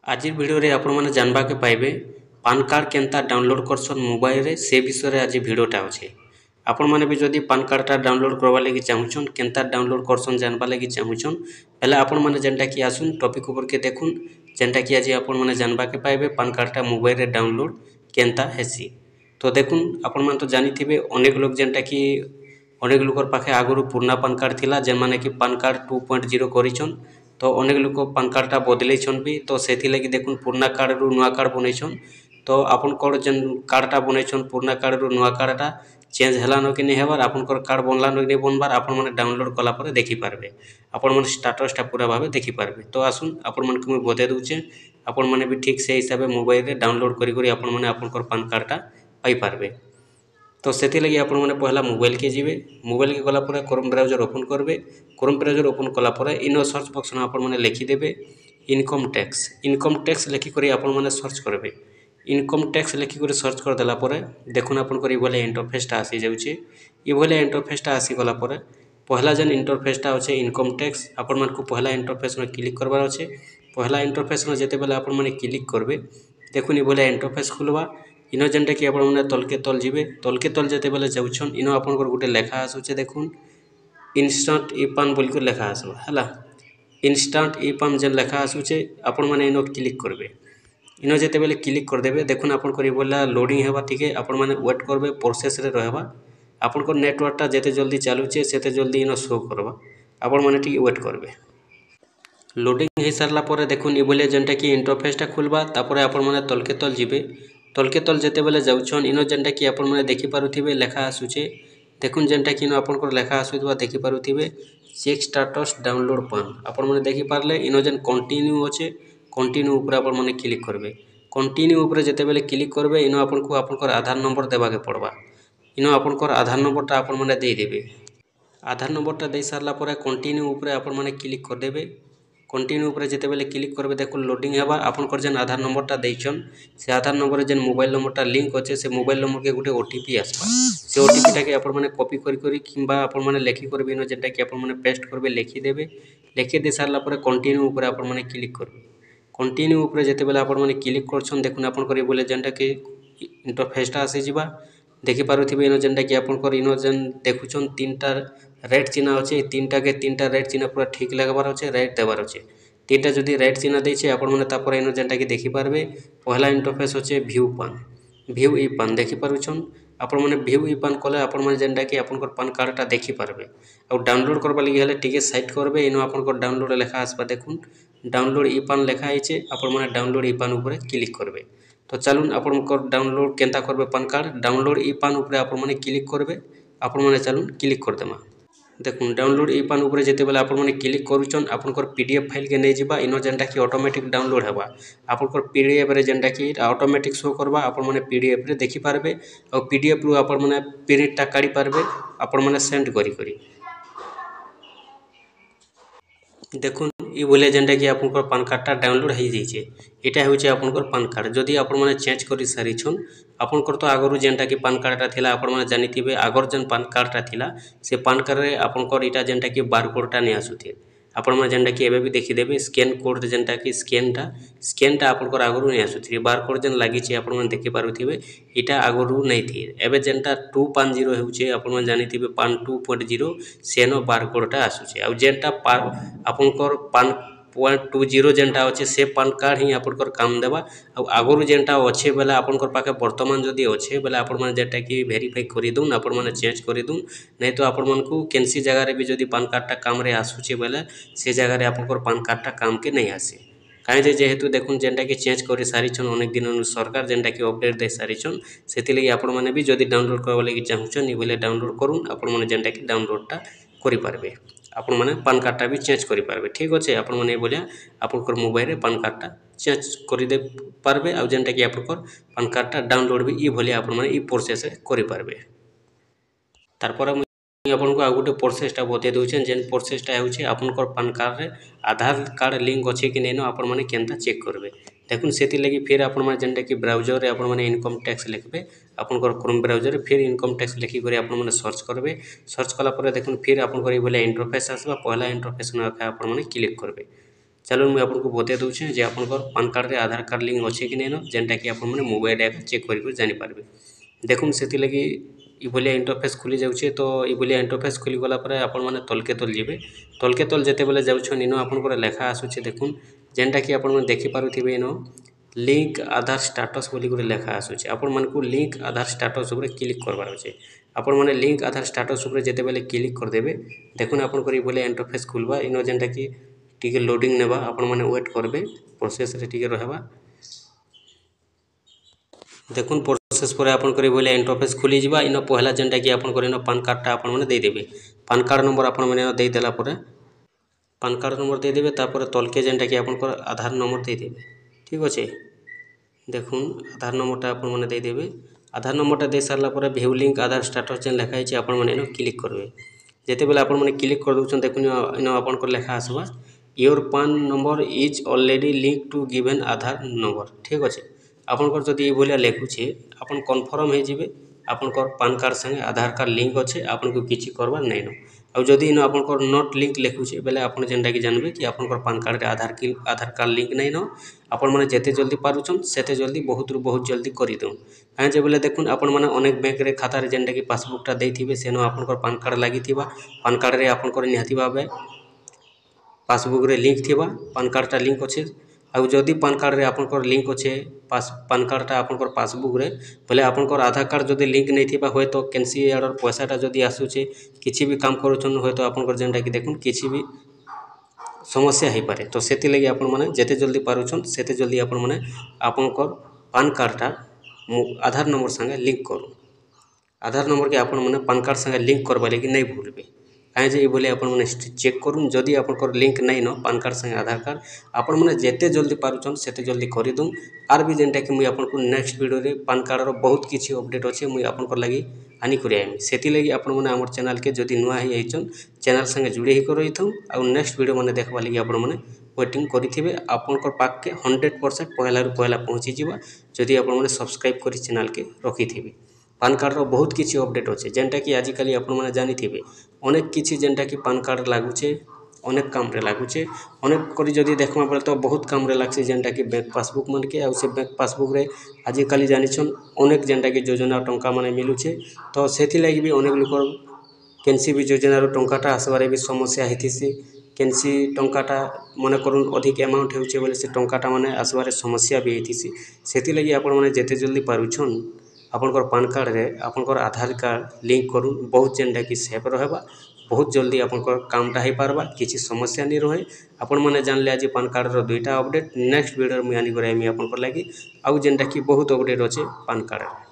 आज भिडियो रे आपण मैंने जानवा के पाइबे पान कार्ड केनता डाउनलोड करसन मोबाइल रे से विषय रे आज भिडियोटा अच्छे। आपण मैंने भी जदि पान कार्डटा डाउनलोड करवा लगी चाहूछन केनता डाउनलोड करसन जानवा लगी चाहूछन पहले आपण मैंने जेनटा कि आसुन टॉपिक ऊपर के देखुन जेनटा कि आज आपण मैंने जानवा के पाइबे पान कार्डटा मोबाइल रे डाउनलोड केनता हेसी। तो देखुन आपण मैंने तो जानी थिबे अनेक लोग जेनटा कि अनेक लोकर पाखे आगुरु पुराना पान कार्ड थिला जेन माने कि पान कार्ड 2.0 करिछन तो अनेक लोग पान कार्डटा बदलैछन भी तो सेथि लगी देखुन पुराना कार्ड रु नुआ कार्ड बनैछन तो आपन कोड जेन कार्डटा बनैछन पुराना कार्ड रु नुआ कार्डटा चेंज हेलानो कि नहीं हेबार आपन कार्ड बनलानो कि नहीं बनबार आपन माने डाउनलोड कला परे देखि पारबे आपन माने स्टेटसटा पूरा भाबे देखि पारबे। तो आसुन आपन माने को बते दूचे आपन माने भी ठीक से हिसाब मोबाइल रे डाउनलोड करी करी आपन माने आपन पान कार्डटा पाई पारबे। तो से लगी आपण मैंने पहला मोबाइल के जीवे मोबाइल के गला पर क्रोम ब्राउजर ओपन करबे क्रोम ब्राउजर ओपन कला पर इन सर्च बॉक्स में आपण मैंने लिखिदेवे इनकम टैक्स लिखिक आपण मैंने सर्च करबे इनकम टैक्स लिखिक सर्च करदेला देखुन आपन ये इंटरफेसटा आसी जाउछे ये इंटरफेसटा आसीगला पहला जेन इंटरफेसटा अच्छे इनकम टैक्स आपण मानक पहला इंटरफेस में क्लिक करबार अच्छे पहला इंटरफेस में जिते बेले आपण मैंने क्लिक करबे देखुन ये इंटरफेस खुलवा इन जेनटा कि आपण मैंने तलके तल जिते बेले जाउछन इन आपन गोटे लेखा आसुचे देखुन इंस्टांट ई पान बोलिक लेखा आसो है इंस्टांट ई पान जेन लेखा आसुचे आपण मैंने इन क्लिक करबे इन जिते बेले क्लिक करदेबे देखुन आपन बोला लोडिंग हेबा ठीक आपण मैंने वेट करबे प्रोसेस रे रहबा आपन नेटवर्कटा जिते जल्दी चालुचे सेते जल्दी इन शो करबा आपण मैंने ठीक वेट करबे लोडिंग हो सारा पर देखुन ये जेनटा कि इंटरफेसटा खुलबा तापर आपण मैंने तलके तल जीवे तलके तल जिते बेले जाउछन इन जेनटा कि आपण मैंने देखि पारुथिबे लेखा आसुचे देखुन जेनटा कि इन आपन लेखा आसुथबा देखि पारुथिबे चेक स्टेटस डाउनलोड पान आपण मैंने देखि पारले इन जेन कंटिन्यू अच्छे कंटिन्यू ऊपर आपण मैंने क्लिक करबे कंटिन्यू ऊपर जिते बेले क्लिक करबे इन आपन आधार नंबर देबा के पड़बा इन आपन आधार नंबरटा आपण मैंने दे देबे आधार नंबरटा दे सारला पर कंटिन्यू ऊपर आपण मैंने क्लिक करदेबे कंटिन्यू ऊपर जिते बेले क्लिक करबे देखो लोडिंग हेबा आपन जेन आधार नंबरटा देइछन से आधार नंबर जेन मोबाइल नंबरटा लिंक अच्छे से मोबाइल नंबर के गोटे ओटीपी आसबा से ओटीपीटा के आपण माने कॉपी करी करी किंबा आपण माने लेखि करबे इन जेनटा कि आपण माने पेस्ट करबे लिखि देबे लिखि दे सारला पर कंटिन्यू ऊपर आपण माने क्लिक करबे कंटिन्यू ऊपर जिते बेले आपण माने क्लिक करछन देखुन आपण करी बोले जेनटा कि इंटरफेसटा आसी जिबा देखि पारुथिबे इन जेनटा कि आपण इन जेन देखुछन तीनटा रेड चिन्ह अच्छे तीनटा रेड चिन्ह पूरा ठीक लगबार अच्छे रेड देवार अच्छे तीनटा जदि रेड चिन्ह देछे आपण माने तापर इन जेनटा कि देखि पारबे पहला इंटरफेस अच्छे व्यू ई पान देखि पारुछन आपण माने व्यू ई पान कले आपण माने जेनटा कि आपण पान कार्डटा देखि पारबे और डाउनलोड करबा लगी हेले टिके साइड करबे इन आपण डाउनलोड लेखा आसबा देखुन डाउनलोड ई पान लेखा आइछे आपण माने डाउनलोड ई पान ऊपर क्लिक करबे। तो चलुन आपण डाउनलोड केनता करबे पान कार्ड डाउनलोड ई पान ऊपर आपण माने क्लिक करबे आपण माने चलुन क्लिक कर देमा देखुन डाउनलोड ई पान ऊपर जिते बेले आपण माने क्लिक करूछन आपन पीडीएफ फाइल के नहीं जिबा इन जेनटा कि ऑटोमेटिक डाउनलोड हेबा आपन पीडीएफ रे जेनटा कि ऑटोमेटिक शो करबा आपण माने पीडीएफ रे देखि पारबे और पीडीएफ रु आपण माने प्रिंटटा काढी पारबे आपण माने सेंड करी करी देखुन ये बोले जेनटा कि आपन पान कार्डटा डाउनलोड हो जाइए यहाँ हूँ आपन पान कार्ड जदि आपण मैंने चेंज कर सारीछन आपन तो आगु जेनटा कि पान कार्डटा थिला आपण मैंने जानी आगर जेन पान कार्डटा थिला से पान कार्ड रे आपन इटा जेनटा कि बारकोडटा नहीं आसुथे आपण मैंने जेनटा कि एबे भी देखिदेवे स्कैन कोड जेनटा कि स्कैनटा आपन आगु नहीं आसुथी बारकोड जेन लगी आपण मैंने देखि पारुथिबे इटा आगु नहीं थी एबे जेनटा 250 होउछे आपण मैंने जानी पान 2.0 सेनो बारकोडटा आसुछे आ जेनटा आपन पान 0.20 जेनटा अच्छे से पान कार्ड ही आपन काम देवा आगुरी जेनटा अच्छे बेले आपन पाखे वर्तमान जदि अच्छे बेले आपण मैंने जेनटा कि वेरीफाई करदून आपण मैंने चेंज करदून नहीं तो आपण मानकू केनसी जगार भी जदि पान कार्डटा काम रे आसुचे बेले से जगार आपन पान कार्डटा काम के नहीं आसे कहीं जेहेतु देखुन जेनटा कि चेंज कर सारीछन अनेक दिन सरकार जेनटा कि अपडेट दे सारीछन से आपण मैंने भी जदि डाउनलोड करबा लगी चाहूछन बोले डाउनलोड करूँ आपण मैंने जेनटा कि डाउनलोडटा करि पारबे आपण मैंने पान कार्डटा भी चेंज करि पारबे ठीक अच्छे आपण मैंने बोलिया आपन मोबाइल रे पान कार्डटा चेंज करदे पारबे आ जेनटा कि आपन पान कार्डटा डाउनलोड भी ई भलिया आपण मैंने ई प्रोसेस करि पारबे। तारपर आपन को आ गोटे प्रोसेसटा बते दउछन जेन प्रोसेसटा होउछे आपन पान कार्ड रे आधार कार्ड लिंक अच्छे कि नहीं आपण मैंने केनता चेक करबे देखुन सेति लगी फिर आपण मैंने जेनटा कि ब्राउजर रे आपण मैंने इनकम टैक्स लिखबे आपन क्रोम ब्राउजर रे फिर इनकम टैक्स लिखि करी आपण मैंने सर्च करबे सर्च कला पर देखुन फिर आपन बोले इंटरफेस आसबा पहला इंटरफेस में आपण मैंने क्लिक करबे चलो मुझे आपको बते दूचे जे आपनकर पान कार्ड रे आधार कार्ड लिंक अच्छे कि नहीं जेनटा कि आपण मैंने मोबाइल ऐप चेक कर जानीपारे। देखून से लगी इभलिया इंटरफेस खुली जाऊे तो इभलिया इंटरफेस खुली गला पर आपण मैंने तलके तल जीवे तलके तल जिते बेले जाऊन इन आपंकर लेखा आसूचे देखून जेनटा कि आपण मैंने देखिपारे इन लिंक आधार स्टाटस बोली गोटे लेखा आसूचे आपण मानक लिंक आधार स्टाटस उपर क्लिक करवार अच्छे आपण मैंने लिंक आधार स्टाटस उपर जिते बेले क्लिक करदेवे देखून आपंकर ये इंटरफेस खुलवा इन जेनटा कि टिके लोडिंग नेबा आपण मैंने वेट करबे प्रोसेस रे टिके रहबा। देखून प्रोसेस पर आपंकर ये इंटरफेस खुली जावा इन पहला जेनटा कि आपंकर इन पान कार्डटा आपण मैंने देदेवे पान कार्ड नंबर आपण मैंने देदेला पान कार्ड नंबर देदेवे तापर तलके जेनटा कि आपंकर आधार नंबर देदेवे ठीक अच्छे। देखून आधार नंबरटा आपण मैंने देदेवे आधार नंबरटा दे सारा पर भ्यू लिंक आधार स्टाटस जेन लिखाई आपण मैंने क्लिक करेंगे जिते बेले आपण मैंने क्लिक कर दूसर देखुन इन आपंकर लेखा आसवा your PAN number is already link to given Aadhaar number ठीक अच्छे। आपंकर जदि ये लिखुचे आपन कन्फर्म हो आपंकर पान कार्ड संगे आधार कार्ड लिंक अच्छे आपन को किसी करवार नहीं न आउ जदि इन आपंकर नॉट लिंक लिखुचे बेले आप जेनटा कि जानबे कि आपंकर पान कार्ड रे आधार कार्ड लिंक नहीं न आपण मैंने जिते जल्दी पारुछन सेते जल्दी बहुत रु बहुत जल्दी करदे कहीं जे बोले देखुन आपण मैंने अनेक बैंक रे खाता रे जेनटा कि पासबुकटा देथिबे सेनो आपंकर पान कार्ड लागिथिबा पान कार्ड रे आपंकर निहाती भाबे पासबुक रे लिंक थिबा पान कार्डटा लिंक अच्छे आउ जदि पान कार्ड रे आपंकर लिंक अच्छे पान कार्डटा आपंकर पासबुक रे बोले आपंकर आधार कार्ड जदि लिंक नहीं थिबा होय तो कैंसी आडर पैसाटा जदि आसुचे किसी भी काम करूछन होय तो आपंकर जेनटा कि देखुन किसी भी समस्या हो पारे तो से लगी आपण मैंने जिते जल्दी पारुछन सेते जल्दी आपण मैंने आपंकर पान कार्डटा आधार नंबर संगे लिंक करूँ आधार नंबर के आपण मैंने पान कार्ड संगे लिंक करवा लगी नहीं भूलबे कहीं जे ये आपण मैंने चेक करूँ जदि आपंकर लिंक नहीं न पान कार्ड संगे आधार कार्ड आपण मैंने जिते जल्दी पारुछन सेते जल्दी करदूँ आर भी जेनटा कि मुझे आपको नेक्स्ट वीडियो रे पान कार्ड बहुत किसी अपडेट अच्छे मुझे आपंकर लगी आनी कर से लगी आपण मैंने आम चैनल के जदि नुआ ही चैनल संगे जुड़े ही कर रही था आउ नेक्स्ट वीडियो मैंने देखवा लगी आपण मैंने वेटिंग करेंगे आपंकर पाके 100% पहला पहला पहुँची जावा जदि आपण मैंने सब्सक्राइब कर चैनल के रखी थे। पान कार्ड बहुत किसी अपडेट अच्छे जेनटा कि आजिकल आपण मैंने जानी थे अनेक किसी जेनटा कि पान कार्ड लगुचे अनेक काम रे लगुचे अनेक करी जदि देखमा बेले तो बहुत काम रे लागसे जेनटा कि बैंक पासबुक मन के आउ से बैंक पासबुक रे आजिकल जानिछन अनेक जेनटा कि योजना टंका माने मिलुचे तो सेथि लागि भी अनेक लोक केनसी भी योजना रो टंकाटा आसबारे भी समस्या हेतिसी केनसी टंकाटा मन करूँ अधिक अमाउंट होउचे बोले से टंकाटा माने आसबारे समस्या भी हेतिसी सेथि लागि आपण माने जेते जल्दी पारुछन आपंकर पान कार्ड रे आपंकर आधार कार्ड लिंक करूँ बहुत जेनटा कि सेफ रहबा बहुत जल्दी आपंकर कामटा हो पारबा किसी समस्या नहीं रहे आपण मैंने जानले आज पान कार्ड रो दुईटा अपडेट नेक्स्ट वीडियो में आनी कराइमी आपंकर लगी आउ जेनटा कि बहुत अपडेट अच्छे पान कार्ड।